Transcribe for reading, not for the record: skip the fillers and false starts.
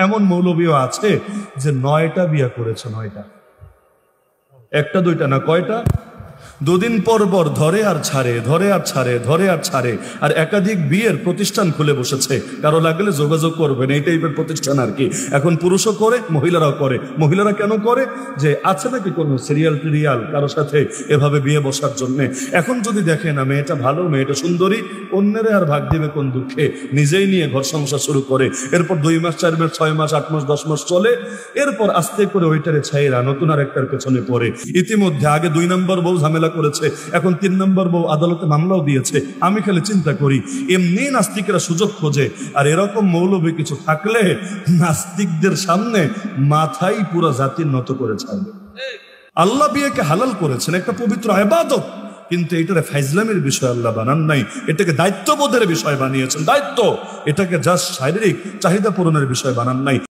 এমন মৌলবীও আছে যে 9টা বিয়ে করেছে, 9টা, একটা দুইটা না, কয়টা? দুদিন পর পর ধরে আর ছাড়ে, ধরে আর ছাড়ে, ধরে আর ছাড়ে, আর একাধিক বিয়ের প্রতিষ্ঠান খুলে বসেছে। কারো লাগলে যোগাযোগ করবেন, এই টাইপের প্রতিষ্ঠান আর কি। এখন পুরুষও করে, মহিলারাও করে। মহিলারা কেন করে? যে আছে নাকি কোনো সিরিয়াল টিরিয়াল কারো সাথে এভাবে বিয়ে বসার জন্যে। এখন যদি দেখে না মেয়েটা ভালো, মেয়েটা সুন্দরী, অন্যেরে আর ভাগ দিবে কোন দুঃখে, নিজেই নিয়ে ঘর সংসার শুরু করে। এরপর 2 মাস 4 মাস 6 মাস 8 মাস 10 মাস চলে, এরপর আস্তে করে ওইটারে ছাইরা নতুন আর একটার পেছনে পড়ে। ইতিমধ্যে আগে 2 নম্বর বউ ঝামেলা করেছে, এখন 3 নম্বর বউ আদালতে মামলাও দিয়েছে। আমি খালি চিন্তা করি, এমনি নাস্তিকরা সুযোগ খোঁজে, আর এরকম মৌলবী কিছু থাকলে নাস্তিকদের সামনে মাথাই পুরো জাতির নত করে ছাড়বে। আল্লাহ বিয়েকে হালাল করেছেন, একটা পবিত্র ইবাদত, কিন্তু এটারে ফাইজলামের বিষয় আল্লাহ বানান নাই, এটাকে দায়িত্ববোধের বিষয় বানিয়েছেন। দায়িত্ব, এটাকে জাস্ট শারীরিক চাহিদা পূরণের বিষয় বানান নাই।